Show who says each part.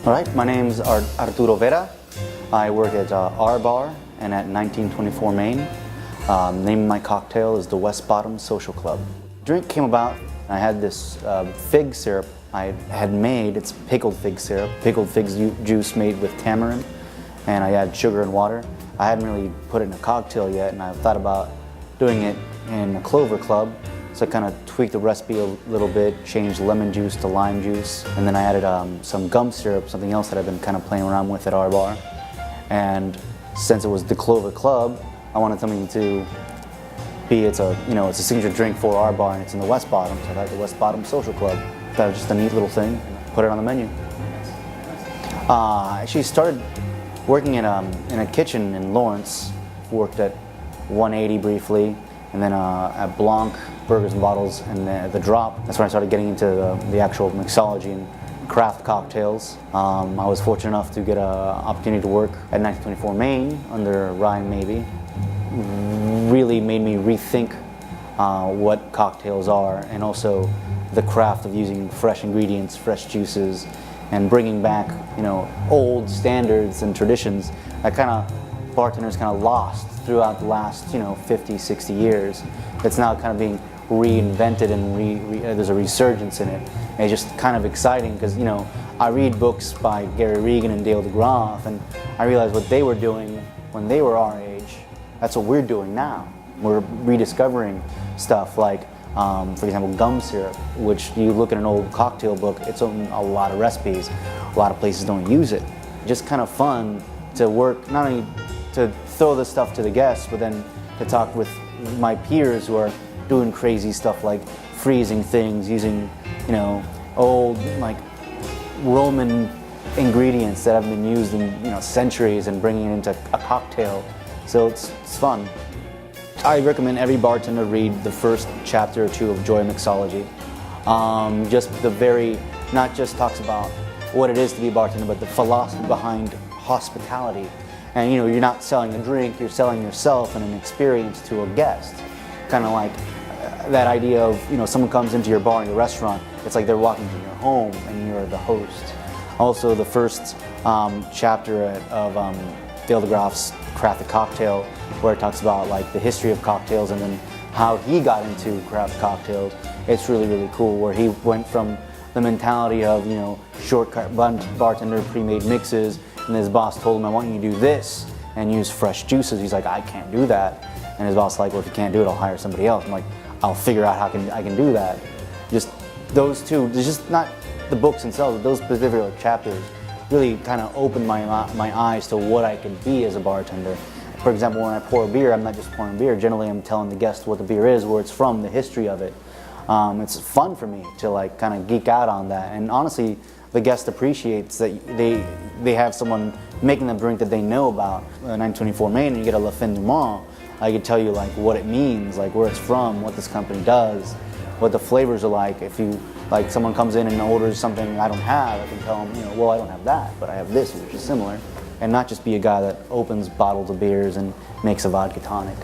Speaker 1: All right, my name's Arturo Vera. I work at R Bar and at 1924 Main. The name of my cocktail is the West Bottom Social Club. Drink came about, I had this fig syrup I had made. It's pickled fig syrup, pickled fig juice made with tamarind, and I add sugar and water. I hadn't really put it in a cocktail yet, and I thought about doing it in a Clover Club. So I kind of tweaked the recipe a little bit, changed lemon juice to lime juice, and then I added some gum syrup, something else that I've been kind of playing around with at our bar. And since it was the Clover Club, I wanted something to be, it's a signature drink for our bar, and it's in the West Bottom, so I thought the West Bottom Social Club. That was just a neat little thing, put it on the menu. I actually started working in a kitchen in Lawrence, worked at 180 briefly, and then at Blanc, Burgers and Bottles, and the Drop. That's when I started getting into the actual mixology and craft cocktails. I was fortunate enough to get an opportunity to work at 1924 Main under Ryan Mabey. Really made me rethink what cocktails are, and also the craft of using fresh ingredients, fresh juices, and bringing back old standards and traditions that bartenders kind of lost throughout the last 50, 60 years. It's now kind of being reinvented, and there's a resurgence in it. And it's just kind of exciting because I read books by Gary Regan and Dale DeGroff, and I realize what they were doing when they were our age. That's what we're doing now. We're rediscovering stuff like, for example, gum syrup, which you look at an old cocktail book, it's on a lot of recipes. A lot of places don't use it. Just kind of fun to work, not only to throw this stuff to the guests, but then to talk with my peers who are doing crazy stuff like freezing things, using old Roman ingredients that haven't been used in centuries, and bringing it into a cocktail. So it's fun. I recommend every bartender read the first chapter or two of Joy Mixology. Not just talks about what it is to be a bartender, but the philosophy behind hospitality. And you're not selling a drink, you're selling yourself and an experience to a guest. Kind of like that idea of, someone comes into your bar in your restaurant, it's like they're walking to your home and you're the host. Also, the first chapter of Dale DeGroff's Craft the Cocktail, where it talks about the history of cocktails and then how he got into craft cocktails. It's really, really cool, where he went from the mentality of, shortcut bartender pre-made mixes, and his boss told him, I want you to do this and use fresh juices. He's like, I can't do that. And his boss is like, well, if you can't do it, I'll hire somebody else. I'm like, I'll figure out how I can do that. Just those two, there's just not the books themselves, but those specific chapters really kind of opened my eyes to what I could be as a bartender. For example, when I pour a beer, I'm not just pouring beer. Generally, I'm telling the guest what the beer is, where it's from, the history of it. It's fun for me to kind of geek out on that. And honestly, the guest appreciates that they have someone making them drink that they know about. 924 Main, and you get a La Fin du Mont, I could tell you what it means, where it's from, what this company does, what the flavors are like. If someone comes in and orders something I don't have, I can tell them, well, I don't have that, but I have this, which is similar. And not just be a guy that opens bottles of beers and makes a vodka tonic.